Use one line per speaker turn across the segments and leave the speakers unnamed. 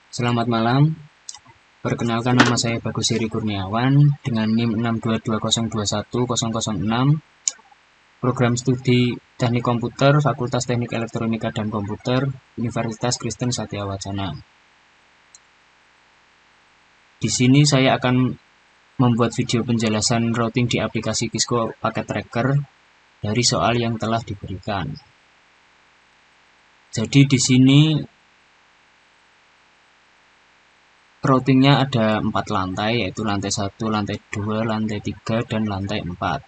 Selamat malam, perkenalkan nama saya Bagus Heri Kurniawan dengan NIM 622021006, program studi Teknik Komputer, Fakultas Teknik Elektronika dan Komputer, Universitas Kristen Satya Wacana. Di sini saya akan membuat video penjelasan routing di aplikasi Kisco Packet Tracker dari soal yang telah diberikan. Jadi di sini routingnya ada 4 lantai, yaitu lantai 1, lantai 2, lantai 3, dan lantai 4.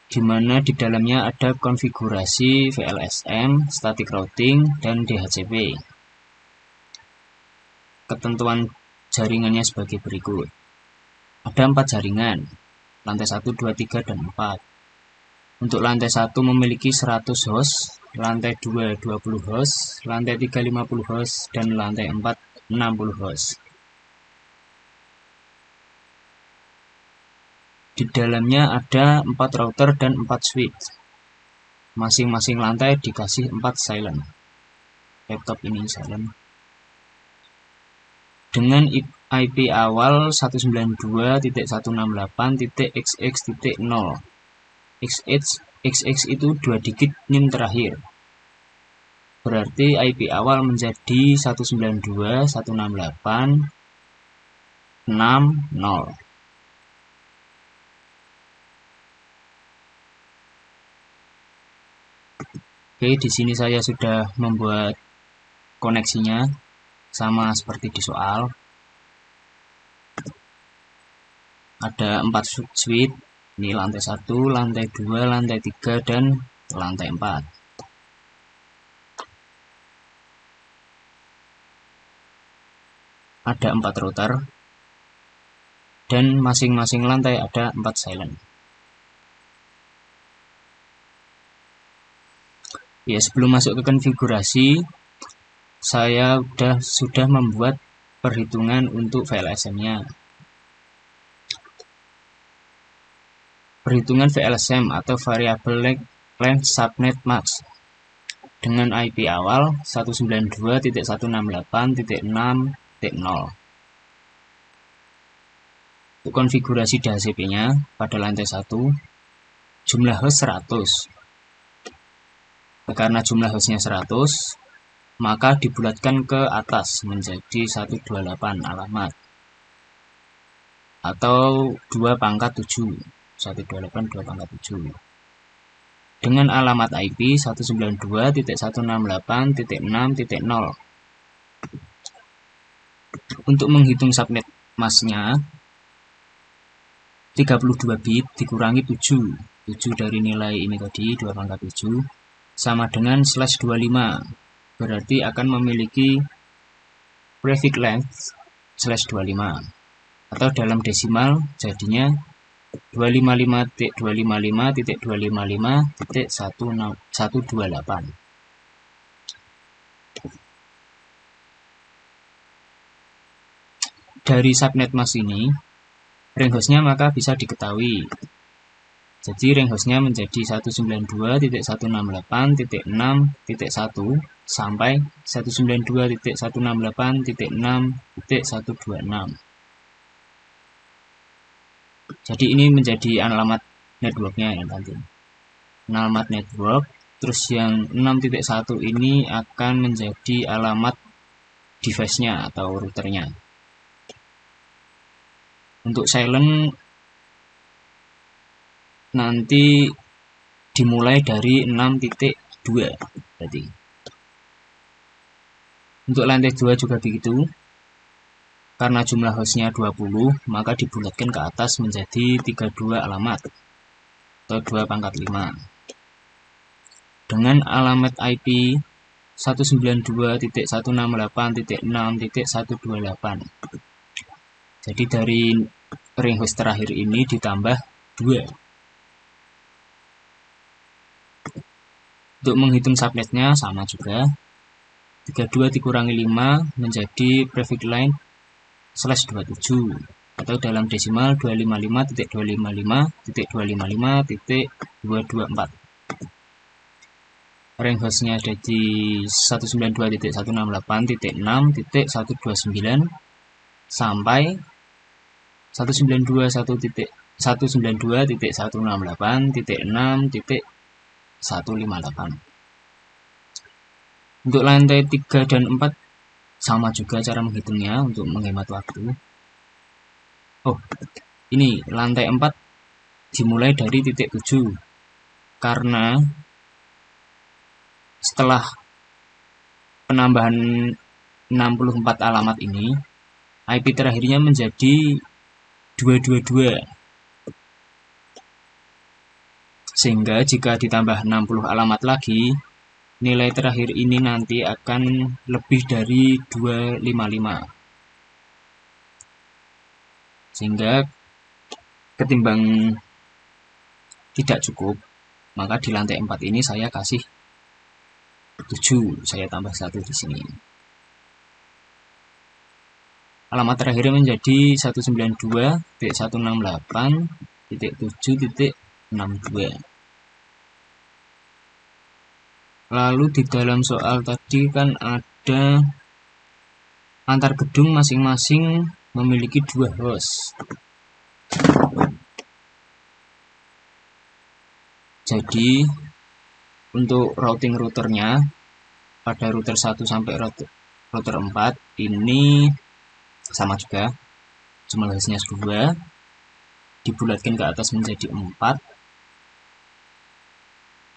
Di mana di dalamnya ada konfigurasi VLSM, static routing, dan DHCP. Ketentuan jaringannya sebagai berikut. Ada 4 jaringan, lantai 1, 2, 3, dan 4. Untuk lantai 1 memiliki 100 host, lantai 2 20 host, lantai 3 50 host, dan lantai 4 60 host. Di dalamnya ada 4 router dan 4 switch. Masing-masing lantai dikasih 4 silent. Laptop ini silent. Dengan IP awal 192.168.xx.0. XX itu 2 digit NIM terakhir. Berarti IP awal menjadi 192.168.60. Oke, di sini saya sudah membuat koneksinya sama seperti di soal. Ada 4 switch. Ini lantai 1, lantai 2, lantai 3, dan lantai 4. Ada 4 router. Dan masing-masing lantai ada 4 silent. Ya, sebelum masuk ke konfigurasi, saya sudah membuat perhitungan untuk VLSM-nya. Perhitungan VLSM atau Variable Length Subnet Mask dengan IP awal 192.168.6.0. Untuk konfigurasi DHCP-nya pada lantai 1, jumlah host 100. Karena jumlah hostnya 100, maka dibulatkan ke atas menjadi 128 alamat atau 2/7. 128/2/7 dengan alamat IP 192.168.6.0. Untuk menghitung subnet masknya 32 bit dikurangi 7 dari nilai ini tadi 2/7 sama dengan /25, berarti akan memiliki prefix length /25 atau dalam desimal jadinya 255.255.128. Dari subnet mask ini, range hostnya maka bisa diketahui. Jadi range hostnya menjadi 192.168.6.1 sampai 192.168.6.126. Jadi ini menjadi alamat networknya ya nanti. Alamat network, terus yang 6.1 ini akan menjadi alamat device-nya atau routernya. Untuk silent nanti dimulai dari 6.2 berarti. Untuk lantai 2 juga begitu. Karena jumlah hostnya 20, maka dibulatkan ke atas menjadi 32 alamat atau 2/5. Dengan alamat IP 192.168.6.128. Jadi dari ring host terakhir ini ditambah 2. Untuk menghitung subnetnya sama juga. 32 dikurangi 5 menjadi prefix line /27 atau dalam desimal 255.255.254. range hostnya ada di 192.168.6.129 sampai 192.168.6.158. Untuk lantai 3 dan 4 sama juga cara menghitungnya untuk menghemat waktu. Oh, ini lantai 4 dimulai dari titik 7 karena setelah penambahan 64 alamat ini IP terakhirnya menjadi 222, sehingga jika ditambah 60 alamat lagi nilai terakhir ini nanti akan lebih dari 255, sehingga ketimbang tidak cukup, maka di lantai 4 ini saya kasih 7, saya tambah 1 di sini. Alamat terakhirnya menjadi 192.168.7.62. Lalu di dalam soal tadi kan ada antar gedung masing-masing memiliki 2 host. Jadi untuk routing routernya pada router 1 sampai router 4 ini sama juga, jumlah hostnya 2 dibulatkan ke atas menjadi 4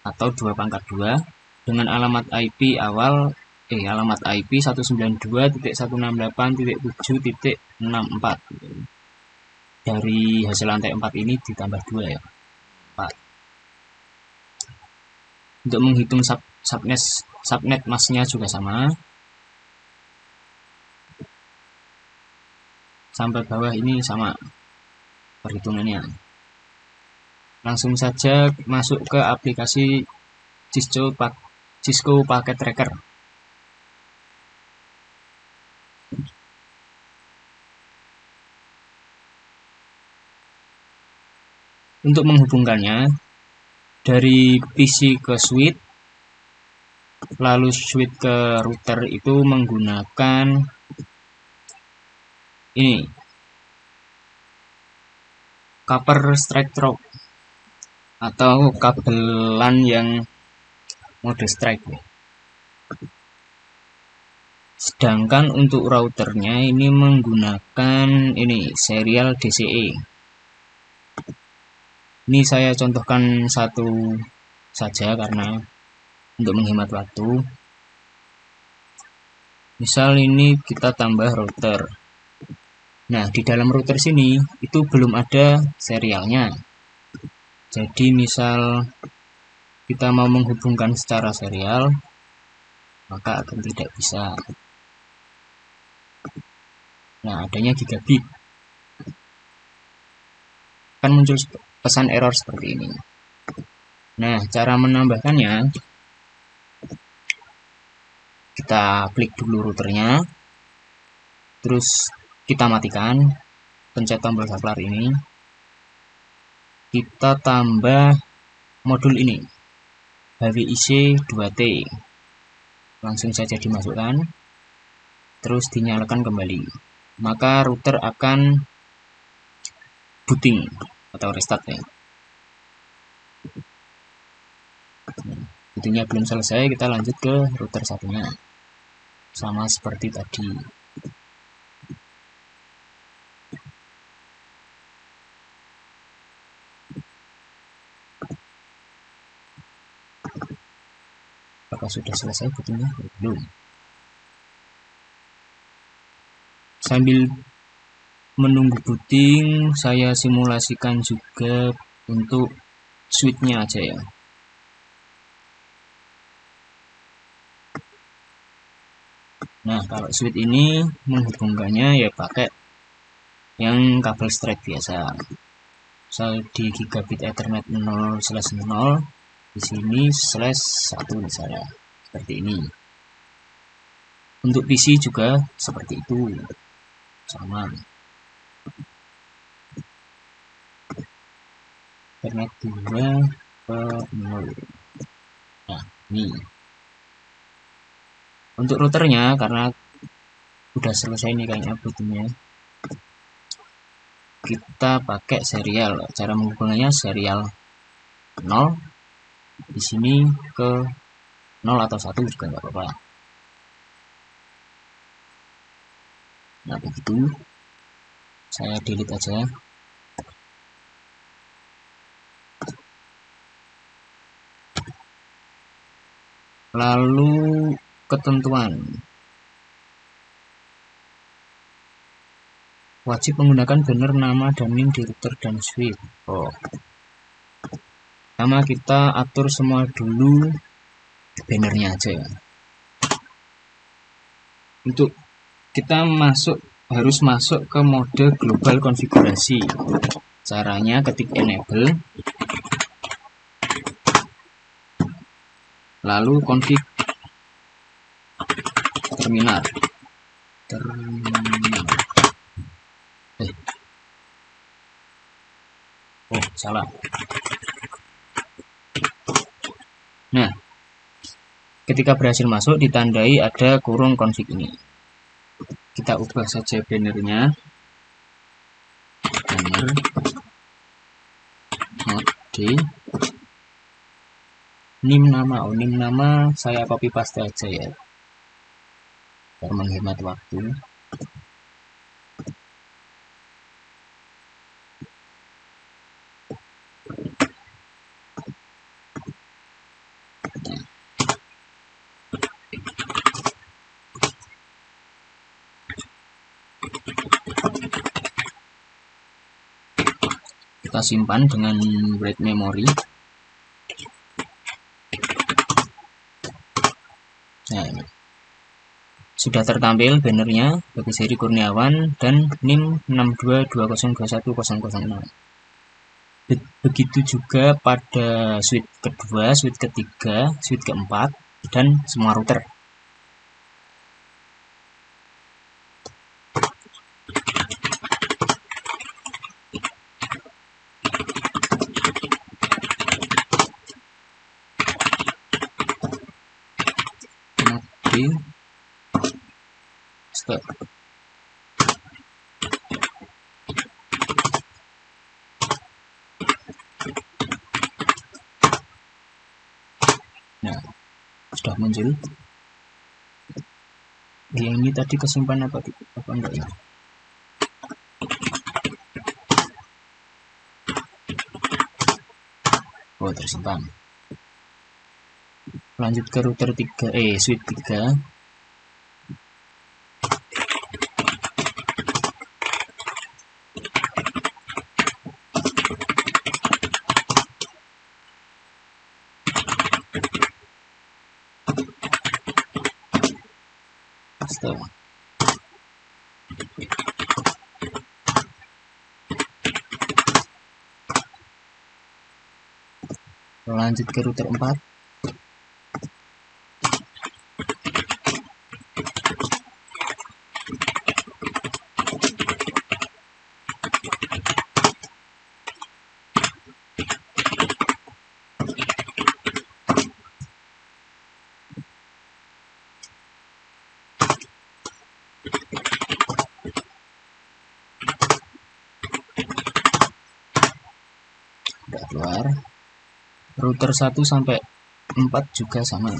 atau 2/2 dengan alamat IP alamat IP 192.168.7.64. Dari hasil lantai 4 ini ditambah 2 ya, 4. Untuk menghitung subnet masknya juga sama. Sampai bawah ini sama perhitungannya. Langsung saja masuk ke aplikasi Cisco Packet Tracker. Untuk menghubungkannya dari PC ke switch, lalu switch ke router itu menggunakan ini copper strike rope atau kabelan yang mode strike. Sedangkan untuk routernya ini menggunakan ini serial DCE. Ini saya contohkan satu saja karena untuk menghemat waktu. Misal ini kita tambah router. Nah, di dalam router sini itu belum ada serialnya. Jadi misal kita mau menghubungkan secara serial, maka akan tidak bisa. Nah, adanya gigabit. Kan muncul pesan error seperti ini. Nah, cara menambahkannya, kita klik dulu routernya, terus kita matikan, pencet tombol saklar ini, kita tambah modul ini, HWIC 2T, langsung saja dimasukkan, terus dinyalakan kembali, maka router akan booting atau restart ya. Bootingnya belum selesai, kita lanjut ke router satunya, sama seperti tadi. Apakah sudah selesai bootingnya? Belum. Sambil menunggu booting, saya simulasikan juga untuk switch-nya aja ya. Nah, kalau switch ini menghubungkannya ya pakai yang kabel straight biasa. Misal di gigabit Ethernet 0/0, di sini /1 misalnya, seperti ini. Untuk PC juga seperti itu, sama. Ethernet 2/0. Nah, ini Untuk routernya, karena udah selesai nih kayaknya bootnya, kita pakai serial. Cara menghubunginya serial 0, di sini ke 0 atau 1 juga nggak apa-apa. Nah begitu, saya delete aja. Lalu ketentuan, wajib menggunakan banner nama dan NIM di router dan switch. Pertama kita atur semua dulu bannernya aja ya. Untuk kita harus masuk ke mode global konfigurasi. Caranya ketik enable, lalu config terminal. Salah. Nah, ketika berhasil masuk ditandai ada kurung config ini. Kita ubah saja bannernya, banner mode NIM nama saya copy paste aja ya, biar menghemat waktu. Kita simpan dengan write memory. Nah, ini sudah tertampil bannernya bagi seri Kurniawan dan NIM 6220210006. Begitu juga pada switch kedua, switch ketiga, switch keempat, dan semua router. Stop. Nah, sudah muncul. Yang ini tadi kesimpan apa enggak ya? Oh, tersimpan. Lanjut ke router 3, switch 3. Stop. Lanjut ke router 4. Udah keluar. Router 1 sampai 4 juga sama.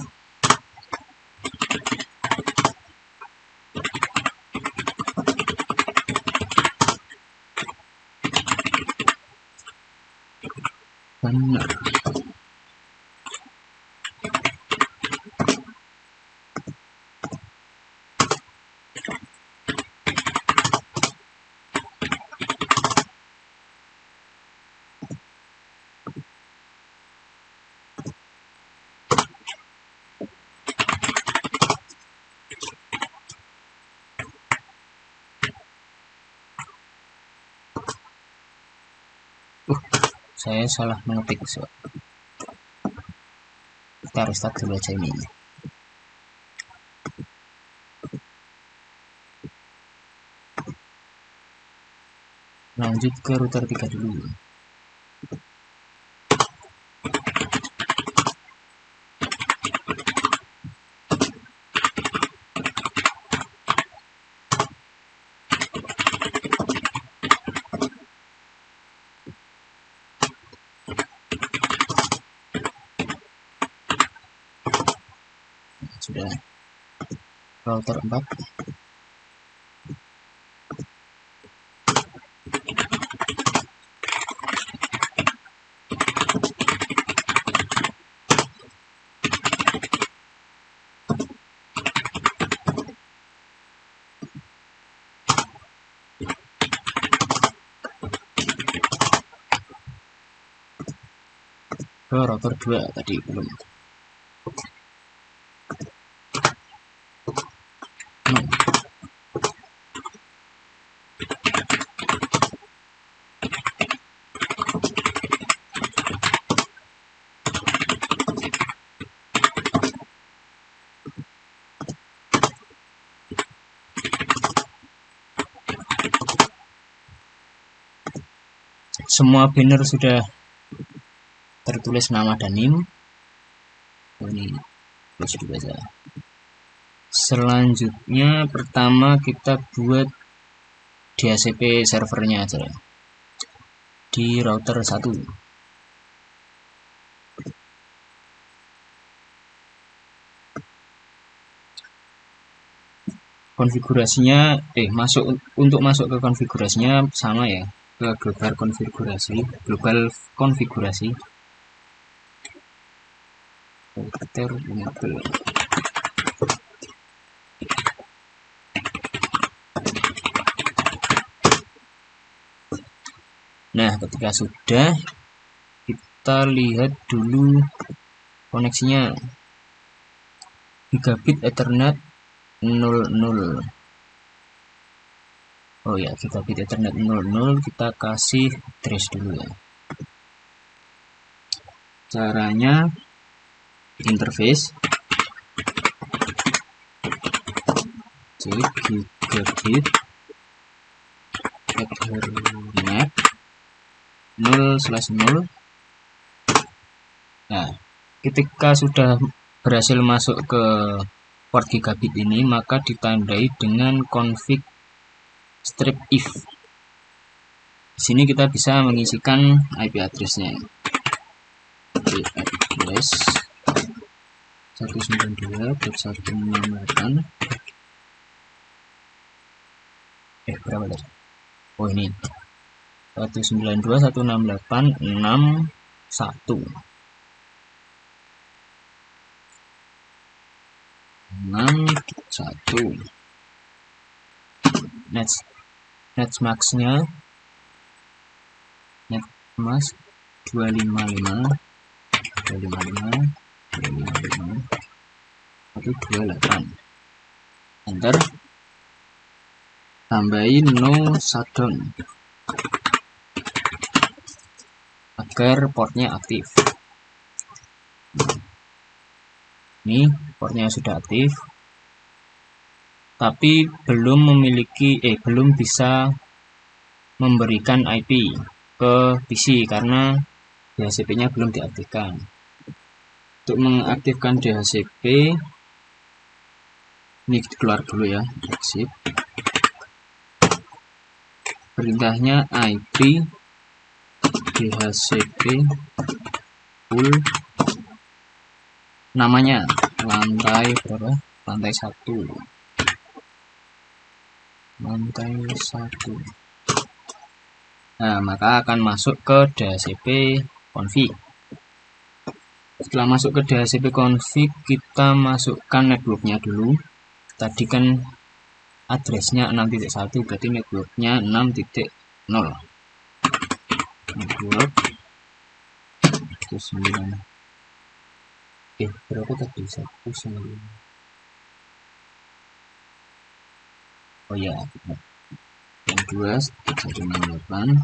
Benar. Saya salah mengetik, so. Kita restart dulu aja ini. Lanjut ke router 3 dulu. sudah router 4. Router 2 tadi belum. Semua banner sudah tertulis nama dan NIM. Ini plus 2 saja. Selanjutnya pertama kita buat DHCP servernya aja di router 1. Konfigurasinya untuk masuk ke konfigurasinya sama ya, ke global konfigurasi router enable. Nah, ketika sudah, kita lihat dulu koneksinya. Gigabit Ethernet 00. Oh ya, gigabit Ethernet 00 kita kasih address dulu ya. Caranya interface gigabit Ethernet 0/0. Nah, ketika sudah berhasil masuk ke port gigabit ini, maka ditandai dengan config strip if. Di sini kita bisa mengisikan IP address-nya. IP address 192.168. Berapa tadi? Oh, ini 192.168.61. 61. Netmask-nya Netmask 255.128. Enter. Tambahin no shutdown agar portnya aktif. Ini portnya sudah aktif, tapi belum bisa memberikan IP ke PC karena DHCP-nya belum diaktifkan. Untuk mengaktifkan DHCP, ini keluar dulu ya, exit. Perintahnya IP DHCP full, namanya lantai berapa? Lantai 1. Nah, maka akan masuk ke DHCP config. Setelah masuk ke DHCP config, kita masukkan networknya dulu. Tadi kan addressnya 6.1, berarti networknya 6.0. Network 9. Berapa tadi? 19. Oh ya, yang 2 168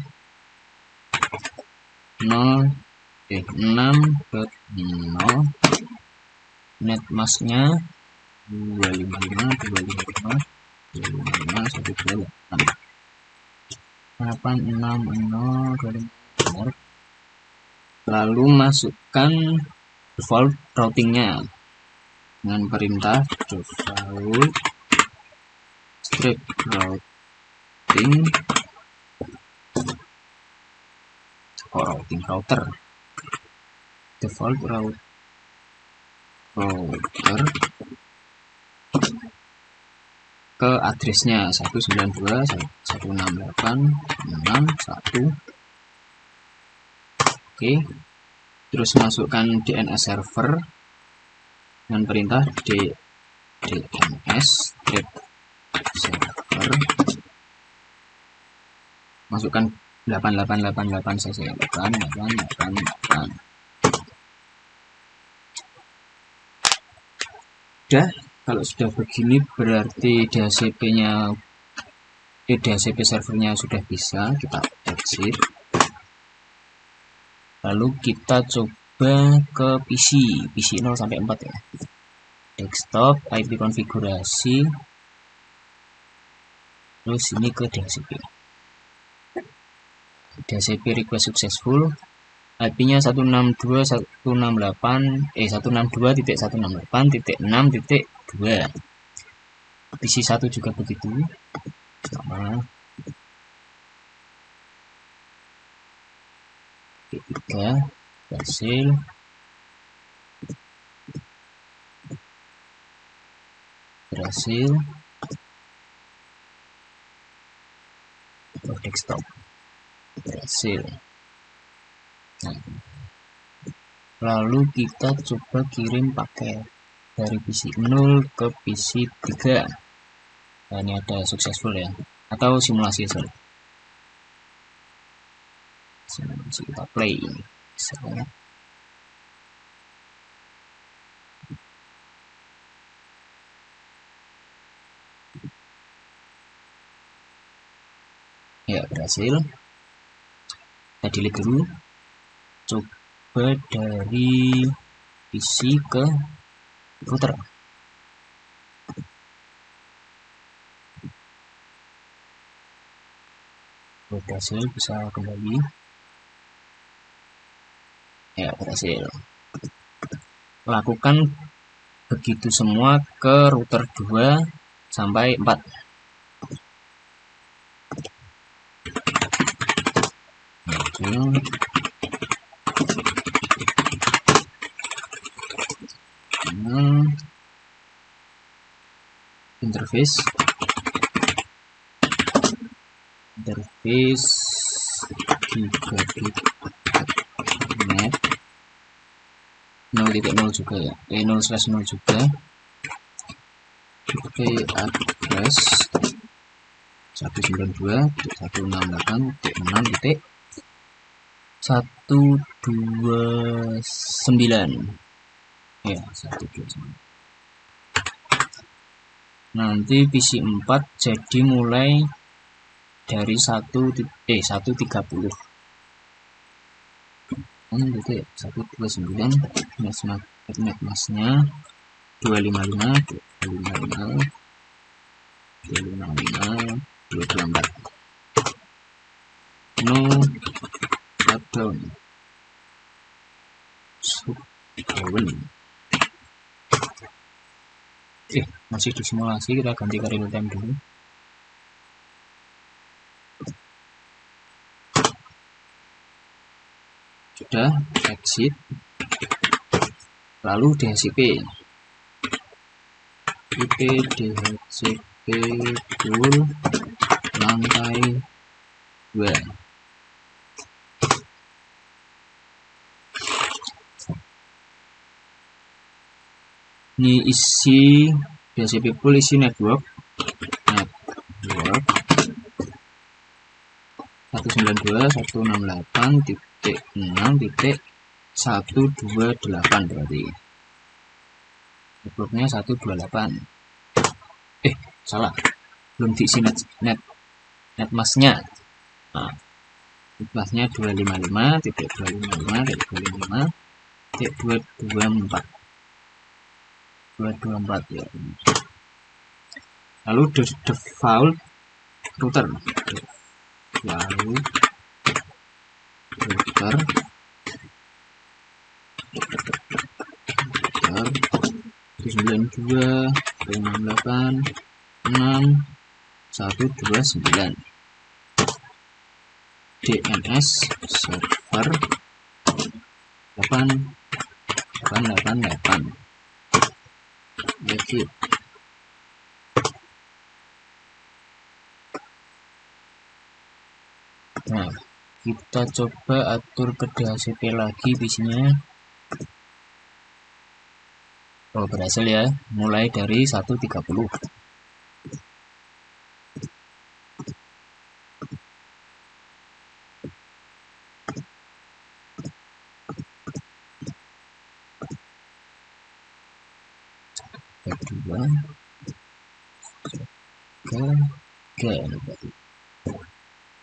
6.0. Netmask-nya 255.128. Lalu masukkan default routingnya dengan perintah default strip routing router default router ke addressnya 192.168.6.1. Oke, terus masukkan DNS server dengan perintah DNS server, masukkan 8888 saja, 8888. Udah, kalau sudah begini berarti DHCP-nya DHCP servernya sudah bisa. Kita exit, lalu kita coba ke PC 0 sampai 4 ya. Desktop, IP konfigurasi, terus ini ke DHCP request successful. IP-nya 162.168.6.2. PC 1 juga begitu sama. P3 berhasil. Desktop berhasil. Nah, lalu kita coba kirim paket dari PC 0 ke PC 3. Nah, ini ada successful ya, atau simulasi saja. Simulasi, kita play misalnya. Ya, berhasil. Kita delete dulu. Coba dari PC ke router. Berhasil, bisa kembali. Ya, berhasil. Lakukan begitu semua ke router 2 sampai 4. Interface 3 gigabit net 0.0 juga ya, 0/0 juga. Oke, address 192.168.129 ya, 129. Nanti PC 4 jadi mulai dari 130. 129 net masnya 255 no shutdown masih disimulasi. Kita ganti ke real time dulu. Sudah, exit, lalu DHCP IP DHCP full lantai 2. Ini isi DHCP full, isi network 192.168.6.128 berarti networknya 128. Salah, belum diisi net masnya. Nah, net masnya 255.225.224 ya. Lalu default router, lalu router 92.686.129 DNS server 8888. Exit. Nah, kita coba atur ke DHCP lagi visinya. Oh, berhasil ya, mulai dari 130. Kedua, ke.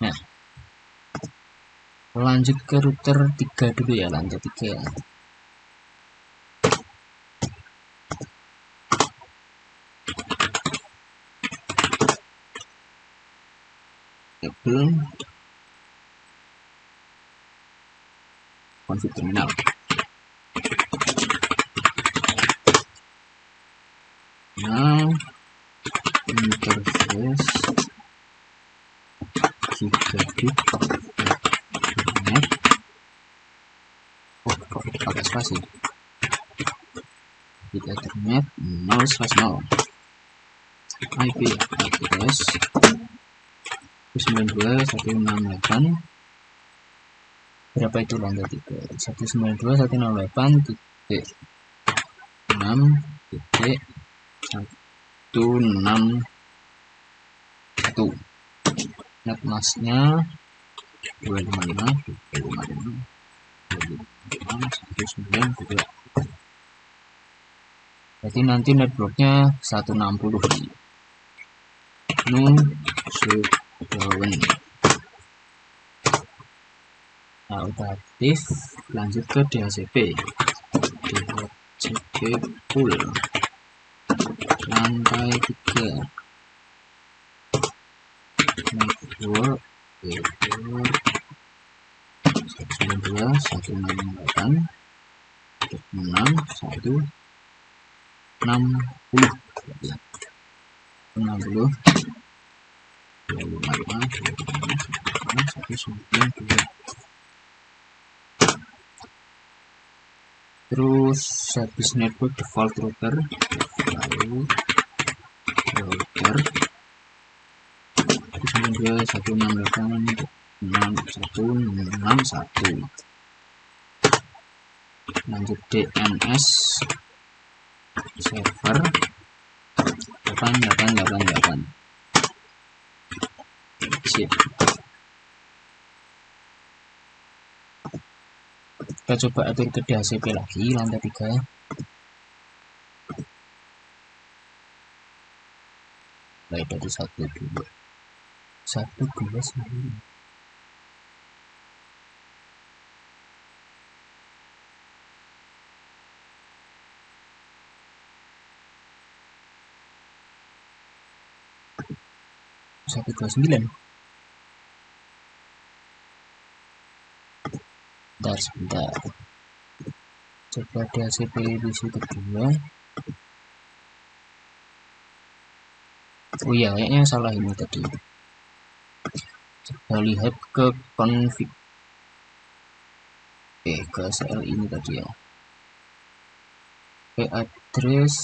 Nah, lanjut ke router 3 dulu ya, lantai 3 ya. Belum config terminal. Nah, interface gigabit net. Oh, kok pakai spasi? Gigabit Ethernet 0/0. IP address 192.168. Berapa itu lantai 3? 192.168.6.161. Net masknya 255. Jadi nanti networknya 160 nih. Nah, udah aktif. Lanjut ke DHCP. DHCP full lantai 3 network 192.168.60. Terus habis network default router, lalu router 192.168.61. Lanjut DNS server 8888. Sip. Kita coba atur ke DHCP lagi lantai 3. Mulai dari 129. 129. Sebentar. Coba DHCP edisi kedua. Oh iya, kayaknya salah ini tadi. Coba lihat ke config. Ke CL ini tadi ya. Address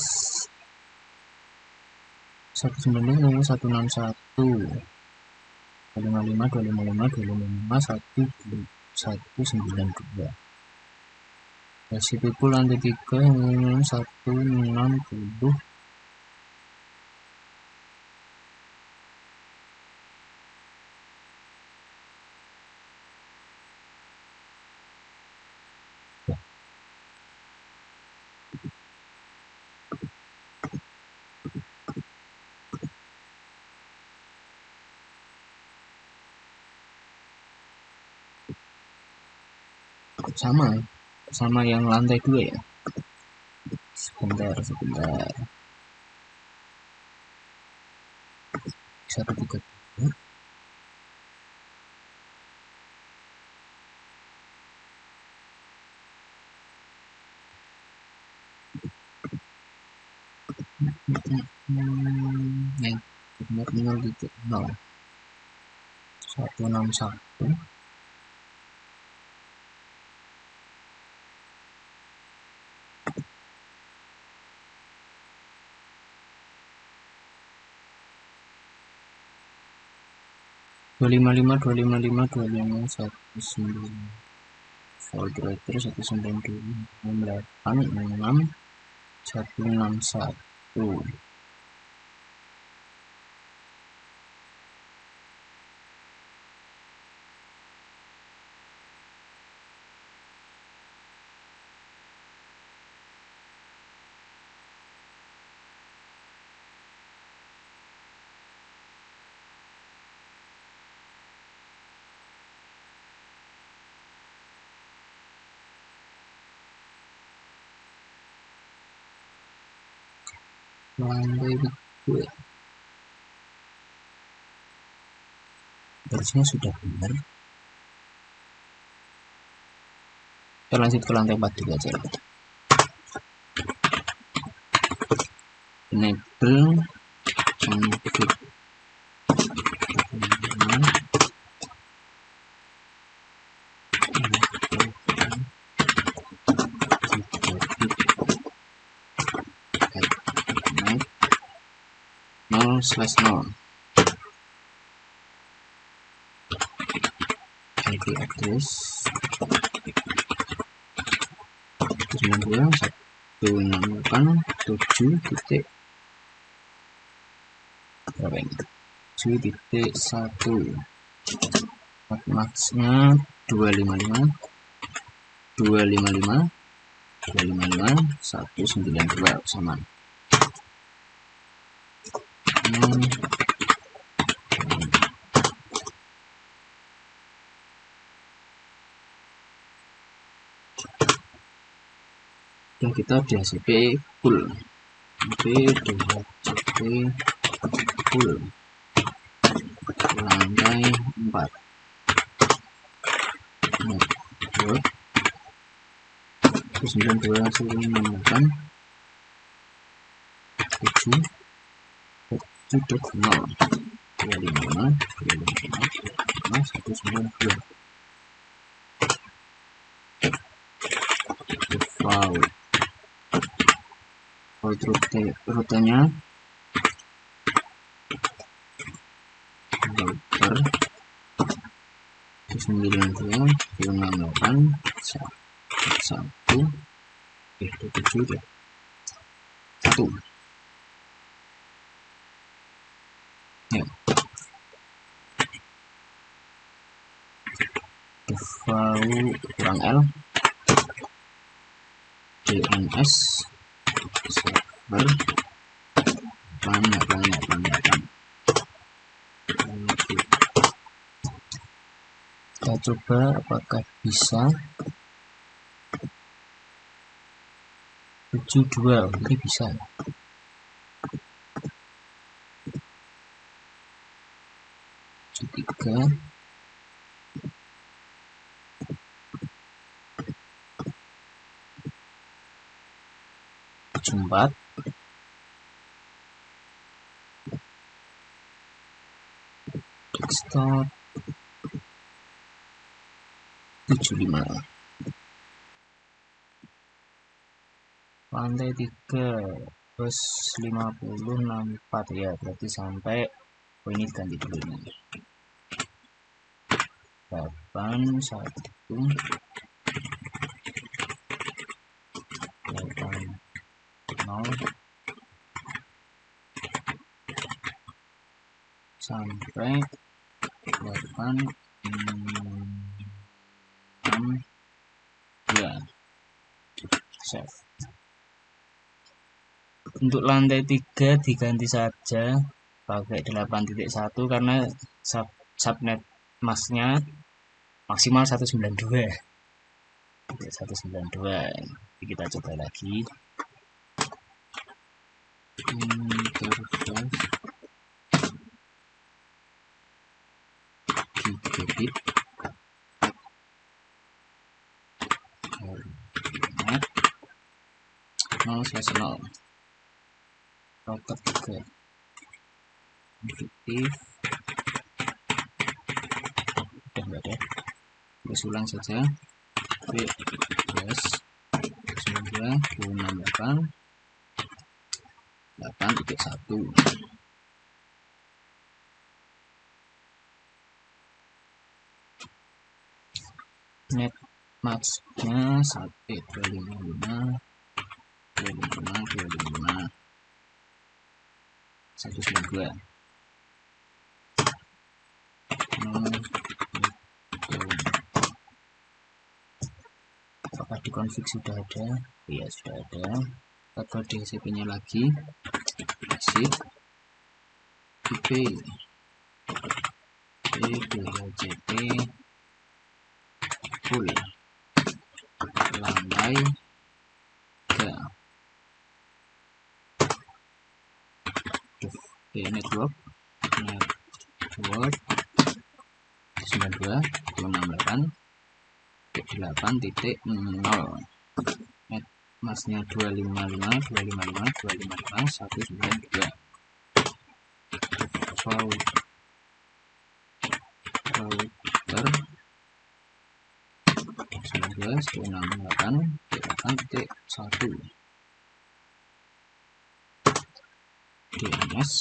192.168.255.255.255.192. DHCP full lantai 3 160. sama yang lantai 2 ya. Sebentar 132. Yang benar 0.0 161. 255 255 255 19 voltmeter 192 6 161. Lantai 2 harusnya sudah benar. Kita lanjut ke lantai 4 dulu aja. Enable config /0 IP address 92.168.7 titik berapa ini 7.1 maksnya 255 192 sama dan kita DHCP full DHCP full lantai 4 network 92.168.7.0 192 default rutenya router 92.168.1 ya. Default kurang L DNS server banyak. Kita coba apakah bisa 72 ini bisa. Tiga 4 desktop 75 lantai 3 terus 50 64 ya, berarti sampai ini ganti dulu ini 8 1 8 0 sampai 8 6 ya save. Untuk lantai 3 diganti saja pakai 8.1 karena subnet masnya maksimal 192. Jadi kita coba lagi. Interface gigabit koordinat 0/0 router 3 efektif udah enggak ada, terus ulang saja bs 9.268.8.1 net max-nya 255 192. Apakah di config sudah ada? Iya, sudah ada. Kita buat DHCP nya lagi, exit IP DHCP full lantai 3. network 92.168.0 net masnya 255.192 router 19.268.1 DNS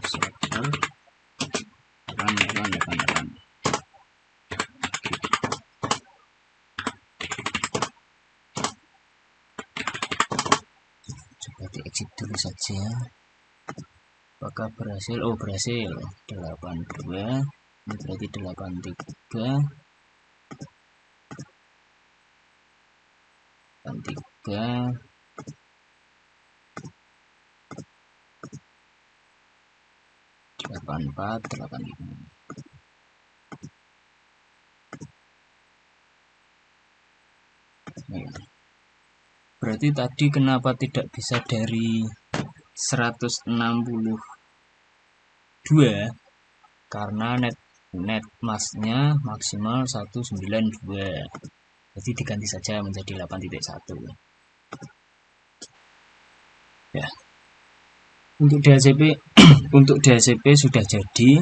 server run. Coba di exit dulu saja. Apakah berhasil? Oh, berhasil. 82. Ini berarti 83. 85. Berarti tadi kenapa tidak bisa dari 162? Karena net masnya maksimal 192. Jadi diganti saja menjadi 8.1. Ya. Untuk DHCP sudah jadi.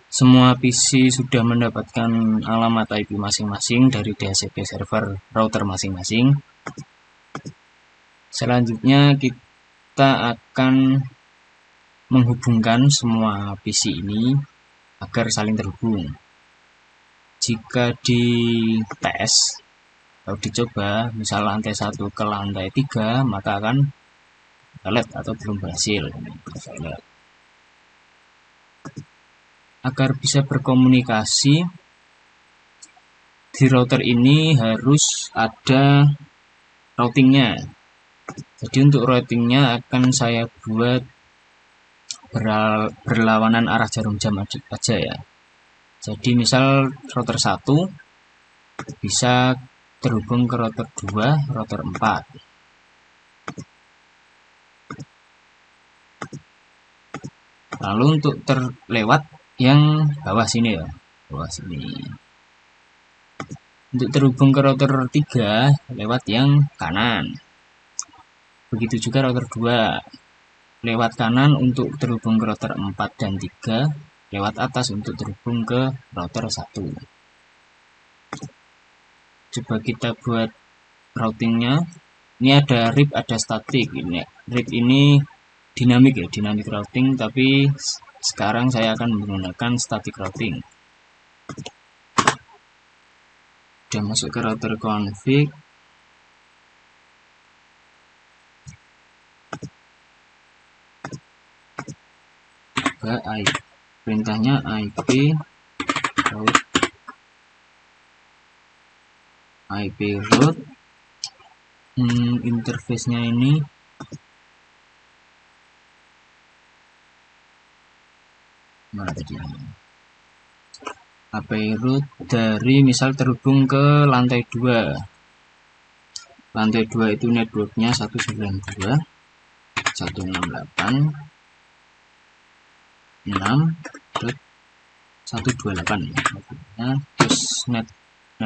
Semua PC sudah mendapatkan alamat IP masing-masing dari DHCP server router masing-masing. Selanjutnya kita akan menghubungkan semua PC ini agar saling terhubung. Jika di tes atau dicoba misal lantai 1 ke lantai 3, maka akan valid atau belum berhasil. Agar bisa berkomunikasi di router ini harus ada routingnya. Jadi untuk routingnya akan saya buat berlawanan arah jarum jam aja ya. Jadi misal router 1 bisa terhubung ke router 2, router 4. Lalu untuk terlewat yang bawah sini ya, bawah sini. Untuk terhubung ke router 3 lewat yang kanan. Begitu juga router 2 lewat kanan untuk terhubung ke router 4 dan 3, lewat atas untuk terhubung ke router 1. Coba kita buat routingnya. Ini ada RIP, ada static. Ini RIP ini dinamik ya, dinamik routing, tapi sekarang saya akan menggunakan static routing. Sudah masuk ke router config. Perintahnya IP route. Interface-nya ini mana tadi? IP route dari misal terhubung ke lantai 2. Lantai 2 itu networknya 192.168.6.128 ya. Terus net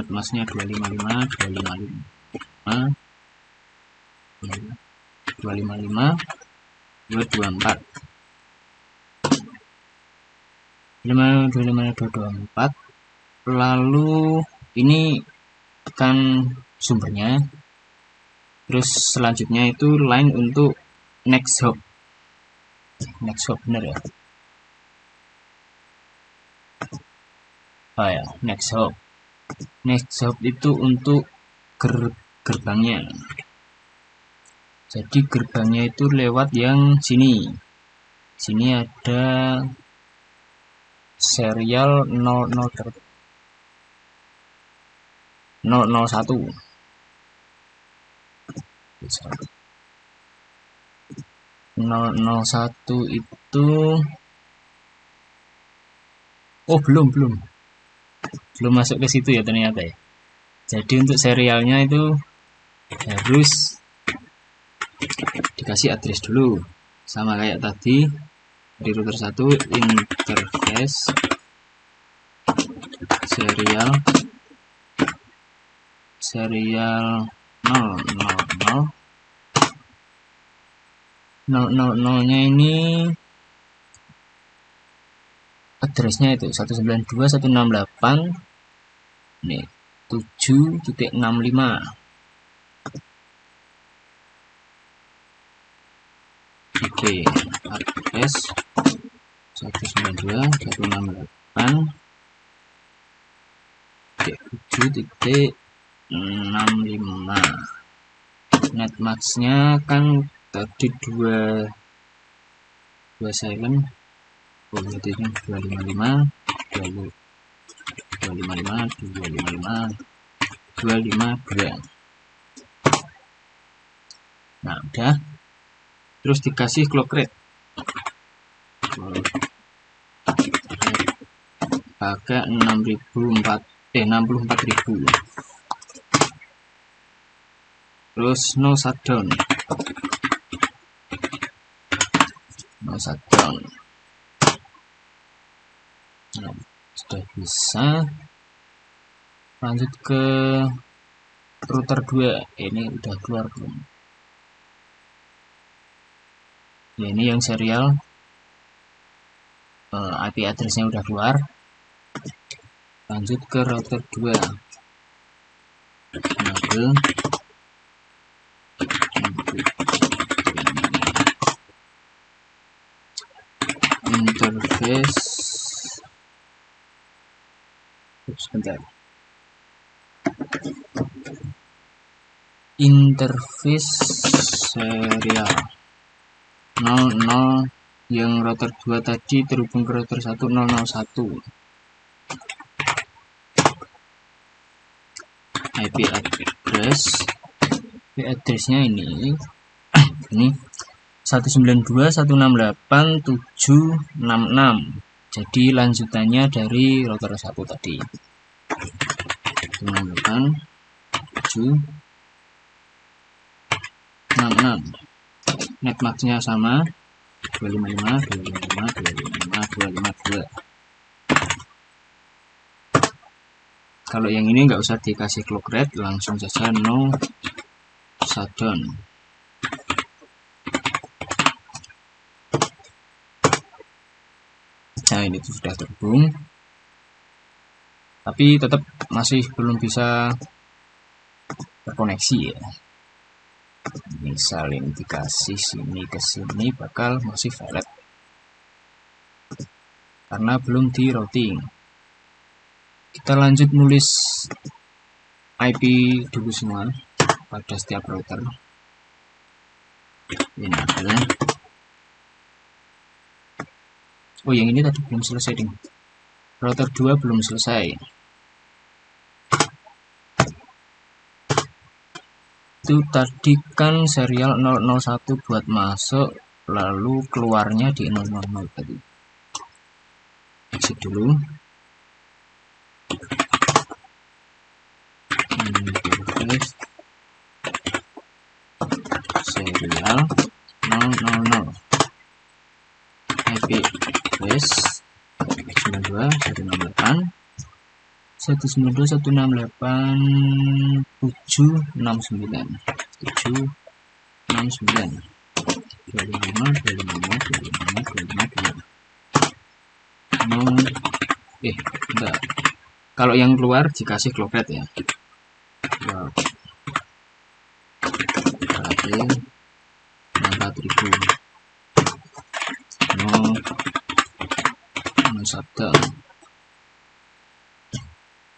masnya 255.254. Lalu ini kan sumbernya. Terus selanjutnya itu line untuk next hop bener ya? Oh ya, next hop. Next job itu untuk gerbangnya. Jadi gerbangnya itu lewat yang sini. Sini ada serial 001. 001 itu belum masuk ke situ ya ternyata ya. Jadi untuk serialnya itu harus dikasih address dulu, sama kayak tadi di router 1 interface serial 000 nya ini addressnya itu 192.168 nih 7.65 IP address 192.168 7.65. Netmax-nya kan tadi 2 silent, berarti 255 252. Nah udah, terus dikasih clock rate pakai 64.000. Terus no shutdown. Nah, sudah bisa. Lanjut ke router 2. Ini udah keluar belum? Ya, ini yang serial IP addressnya udah keluar. Lanjut ke router 2. Enable interface. Sebentar. Interface serial 00 yang router 2 tadi terhubung ke router 1 001. IP addressnya ini 192.168.766. Jadi lanjutannya dari router 1 tadi. 168.766. Netmax-nya sama 255. Kalau yang ini nggak usah dikasih clock rate, langsung saja no shutdown. Nah ini sudah terhubung, tapi tetap masih belum bisa terkoneksi ya. Misal ini dikasih sini ke sini bakal masih valid karena belum di routing. Kita lanjut nulis IP dulu semua pada setiap router. Ini adalah yang ini tadi belum selesai ding. Router 2 belum selesai. Itu tadi kan serial 001 buat masuk, lalu keluarnya di 000 tadi. Exit dulu. Interface serial 000 IP address 192.168 192.168.769 enggak. Kalau yang keluar dikasih clock rate ya. Berarti 4.000. No shutdown.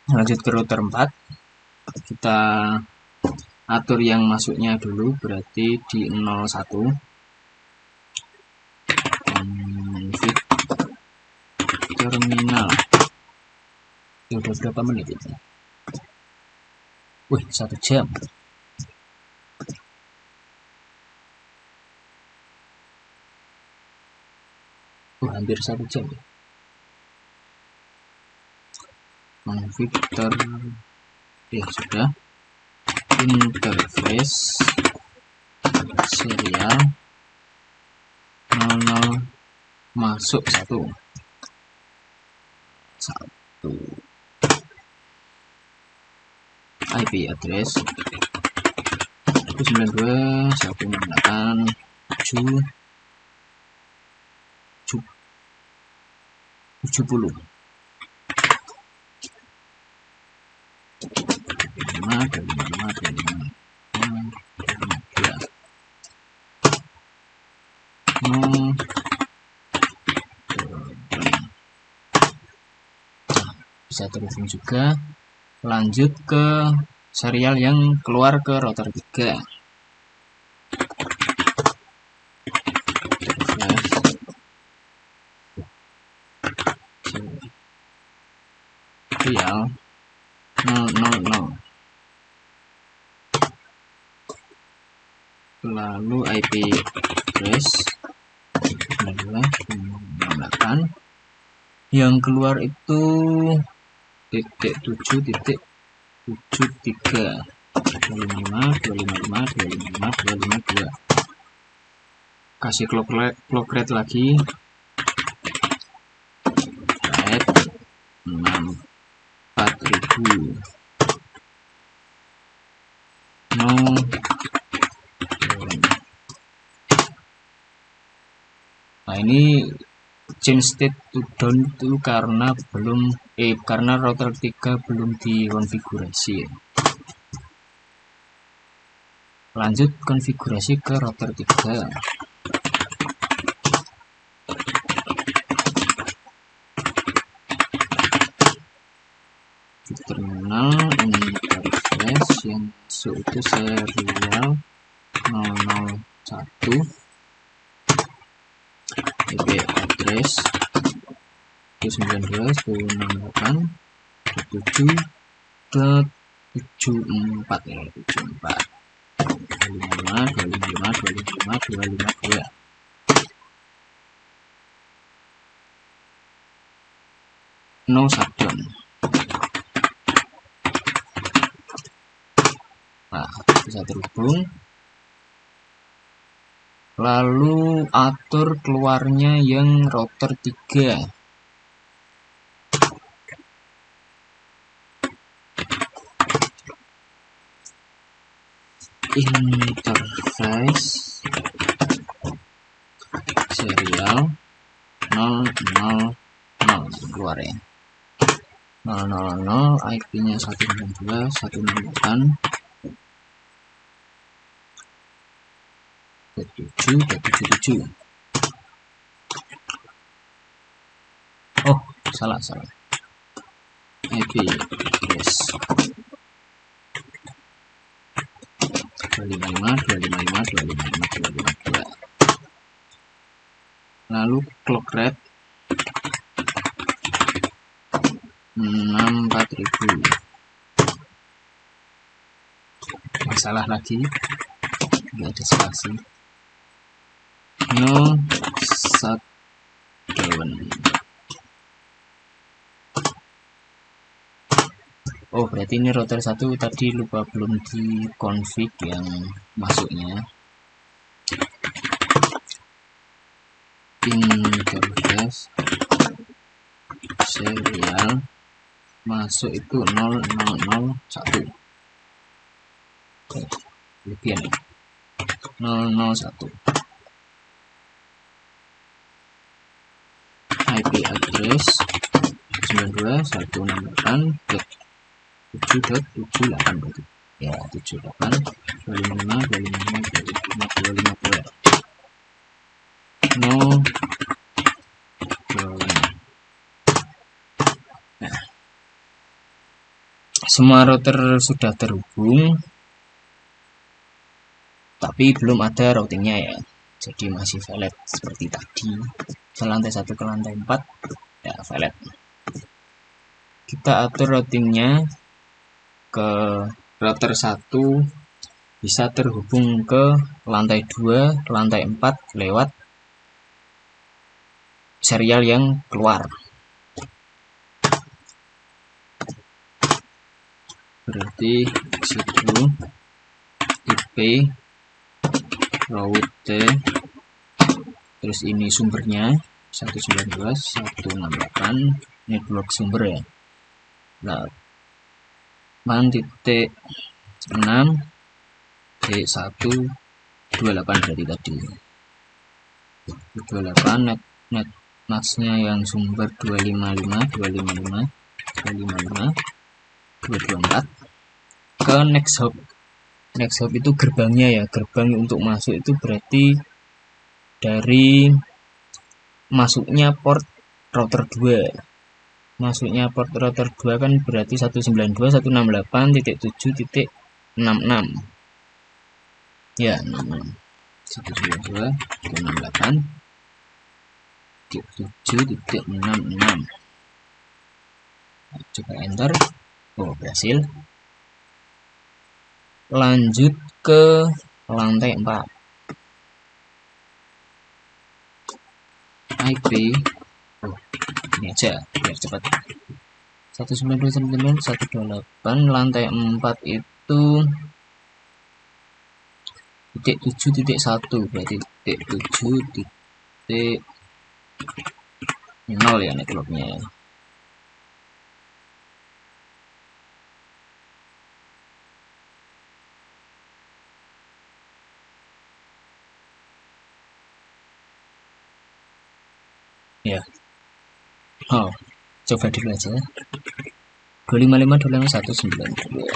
Lanjut ke router 4, kita atur yang masuknya dulu, berarti di 01. Config terminal. Ya, udah berapa menit itu? Wih, 1 jam. Hampir 1 jam. Config ya sudah. Interface serial 00 masuk 1 IP address 192.168.70 bisa terhubung juga. Lanjut ke serial yang keluar ke router 3. Serial 000, lalu IP address 19.8, yang keluar itu .7.73 255.255.255.252. Kasih clock rate lagi, rate 64.000. Nah, ini change state to down itu karena karena router 3 belum dikonfigurasi. Lanjut konfigurasi ke router 3. Di terminal interface yang masuk itu serial 001, IP address 19.168.7.74 ya, 74 255.255.252. No shutdown. Nah, bisa terhubung. Lalu atur keluarnya yang router 3. Interface serial 000 keluar ya, 000, IP-nya 192.168.7.77. Oh, salah. IP address 255.255.252. Lalu clock rate 64.000. Masalah lagi, nggak ada spasi. No shutdown. Oh, berarti ini router 1 tadi lupa belum di config yang masuknya. Interface serial masuk itu 001. Oke, lebihan 001. IP address 92.168.7.78 ya, 78 255. No. Nah, semua router sudah terhubung, tapi belum ada routingnya ya, jadi masih valid seperti tadi. Lantai 1 ke lantai 4 ya valid. Kita atur routingnya ke router 1 bisa terhubung ke lantai 2, lantai 4 lewat serial yang keluar. Berarti situ IP route, terus ini sumbernya 192.168, ini blok sumber ya. Nah, 8.6 128 berarti tadi 28 net maxnya yang sumber 254 ke next hop. Next hop itu gerbangnya ya, gerbang untuk masuk itu berarti dari masuknya port router 2. Masuknya port router 2 kan berarti 192.168.7.66 ya, 192.168.7.66. Coba enter. Oh, berhasil. Lanjut ke lantai 4. IP ini aja biar cepat. 192.168 lantai 4 itu titik 7.1 berarti titik 7.0 ya networknya. Ya. Oh, coba dulu aja. 255.192.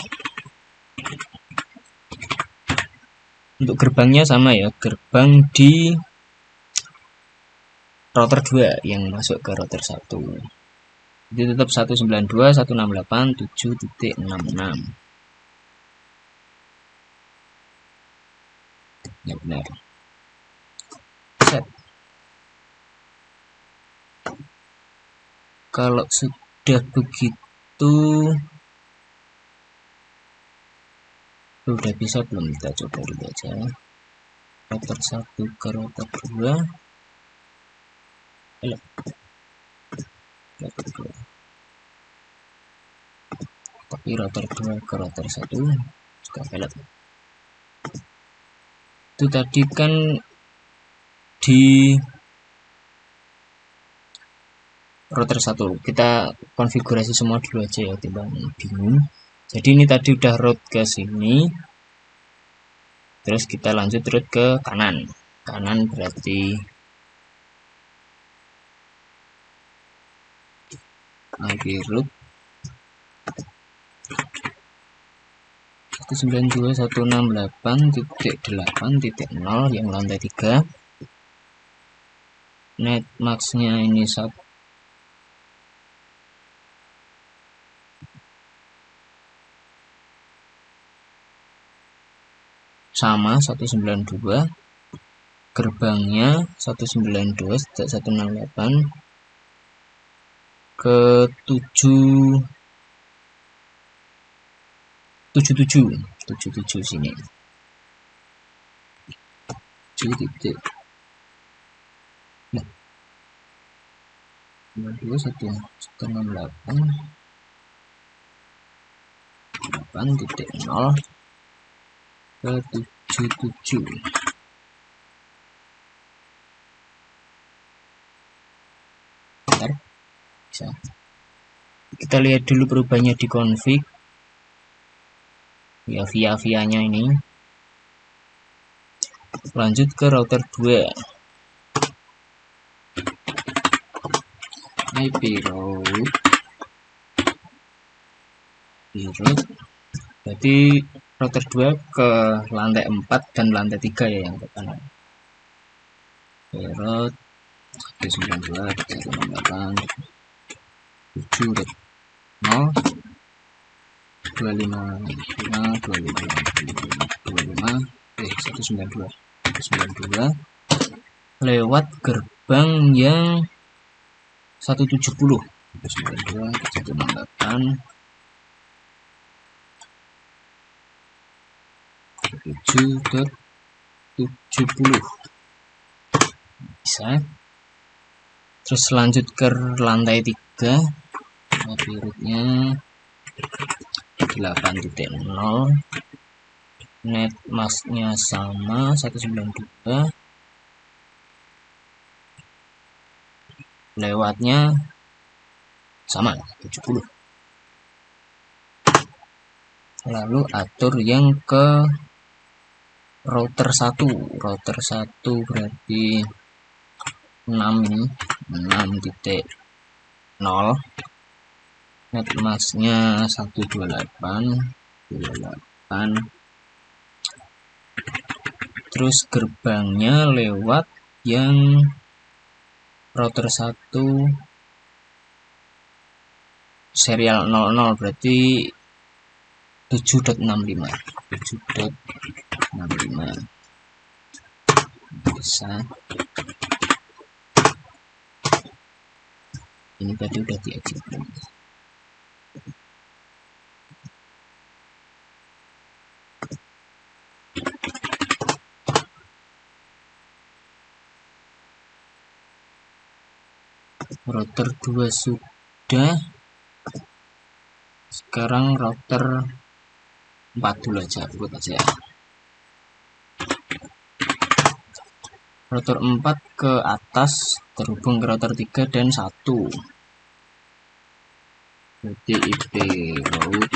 Untuk gerbangnya sama ya, gerbang di router 2 yang masuk ke router 1. Itu tetap 192.168.7.66. Ya benar. Set. Kalau sudah begitu udah bisa belum, kita coba dulu aja. Router 1 ke router 2. Tapi router 2 ke router 1 juga valid. Itu tadi kan di router 1 kita konfigurasi semua dulu aja ya, timbang bingung. Jadi ini tadi udah route ke sini, terus kita lanjut route ke kanan. Kanan berarti IP route 192.168.8.0 yang lantai 3. Net maxnya ini sama 192, gerbangnya 192.168 ke 77 sini. 7 titik. Nah, 8.0 ke 77. Bentar. Bisa. Kita lihat dulu perubahannya di config. Ya via-vianya ini. Lanjut ke router 2. IP route. Jadi router 2 ke lantai 4 dan lantai 3 ya yang ke kanan. Route 192.168.7.0 192 lewat gerbang yang 170. 192.168 7.70 bisa. Terus lanjut ke lantai 3, routernya 8.0, net masknya sama 192, lewatnya sama 70. Lalu atur yang ke router 1 berarti 6 ini 6.0, net masknya 128. Terus gerbangnya lewat yang router 1 serial 00 berarti 7.65 bisa. Ini tadi udah diajarkan. Router 2 sudah. Sekarang router 4 dulu aja, buat aja. Router 4 ke atas terhubung ke router 3 dan 1. Berarti IP route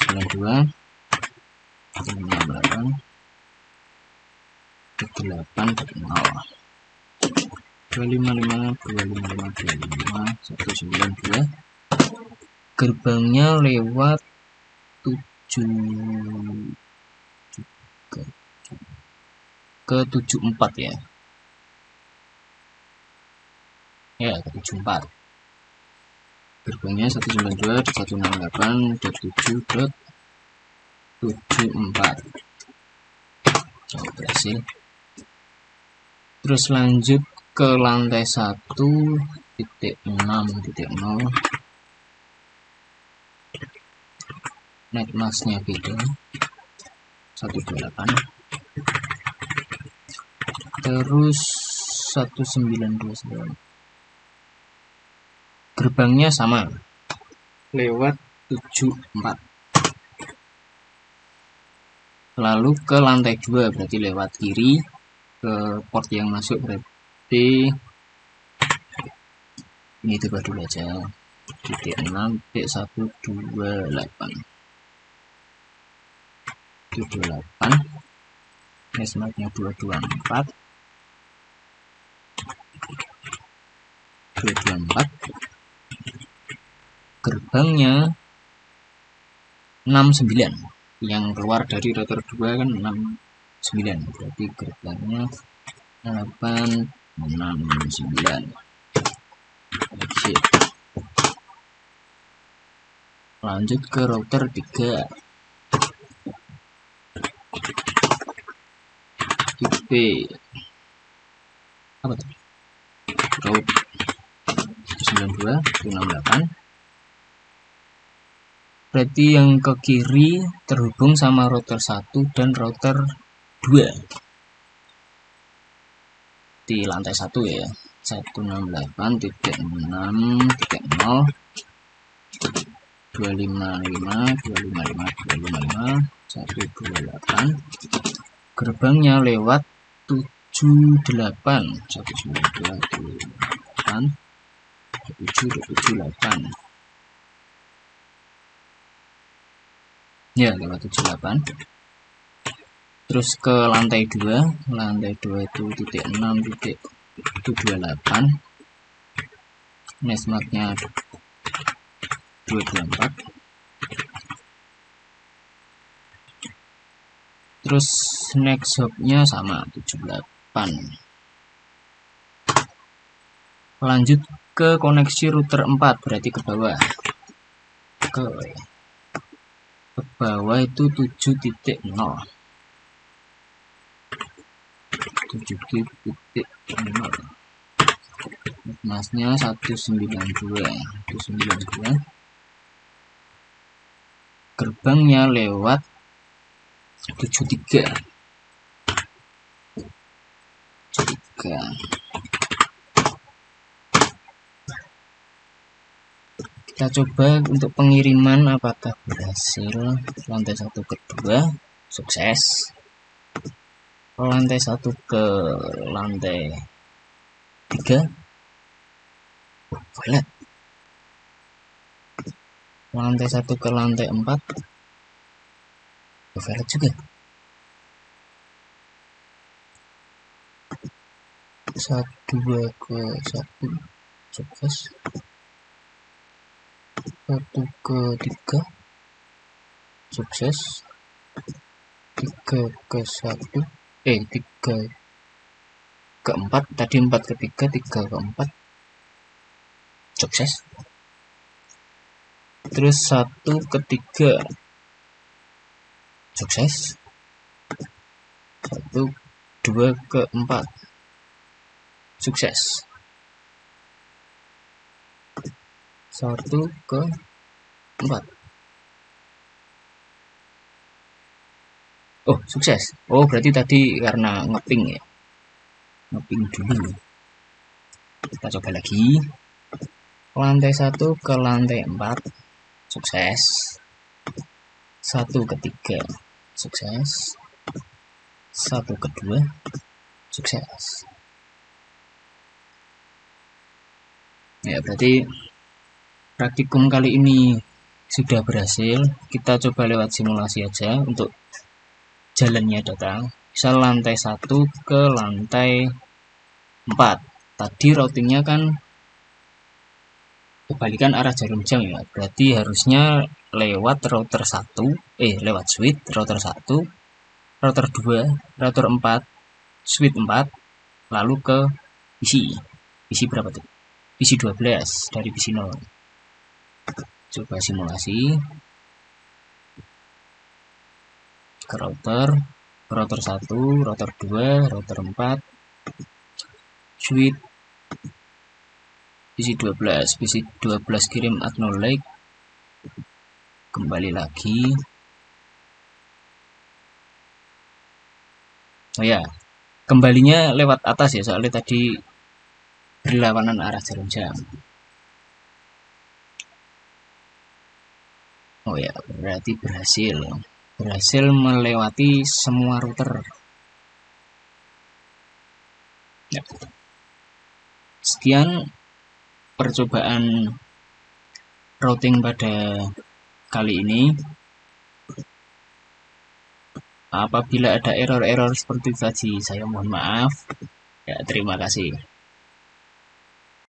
92 68 192. Gerbangnya lewat 7 ke 74 ya. Ya, ke 74. Gerbangnya 192.168.7.74. Oh, berhasil. Terus lanjut ke lantai 1.6.0, net masknya beda 128. Terus 1929, gerbangnya sama lewat 74. Lalu ke lantai 2 berarti lewat kiri ke port yang masuk, berarti ini coba dulu aja 6.128 nesmatnya 224 gerbangnya 69, yang keluar dari router 2 kan 69, berarti gerbangnya 869. Lanjut ke router 3, IP apa tadi? Route 92.168. Berarti yang ke kiri terhubung sama router 1 dan router 2 di lantai 1 ya. 168.6.0 255 gerbangnya lewat 78 ya, lewat 78. Terus ke lantai 2 itu titik 6.28, nesmatnya 224. Terus next hopnya sama 78. Lanjut ke koneksi router 4, berarti ke bawah. Ke bawah itu 7.0. 7.0. Masnya 192. Gerbangnya lewat 73. Kita coba untuk pengiriman apakah berhasil. Lantai 1 ke 2 sukses. Lantai 1 ke lantai 3 valid. Lantai 1 ke lantai 4 valid juga. 2 ke 1 sukses. 1 ke 3 sukses. 3 ke 1 3 ke 4, tadi 4 ke 3, 3 ke 4 sukses. Terus 1 ke 3 sukses. 1 2 ke 4 sukses. 1 ke 4. Oh, sukses. Oh, berarti tadi karena ngeping ya. Ngeping dulu. Kita coba lagi. Lantai 1 ke lantai 4 sukses. 1 ke 3 sukses. 1 ke 2 sukses. Ya, berarti praktikum kali ini sudah berhasil. Kita coba lewat simulasi aja untuk jalannya data. Misal lantai 1 ke lantai 4. Tadi routingnya kan kebalikan arah jarum jam ya. Berarti harusnya lewat router 1, lewat switch router 1, router 2, router 4, switch 4, lalu ke PC. PC berapa tuh? PC 12 dari PC 0. Coba simulasi. Ke router 1, router 2, router 4, switch PC 12 kirim acknowledge. Kembali lagi. Oh ya, kembalinya lewat atas ya, soalnya tadi berlawanan arah jarum jam. Oh ya, berarti berhasil melewati semua router. Ya. Sekian percobaan routing pada kali ini. Apabila ada error-error seperti tadi, saya mohon maaf. Ya, terima kasih.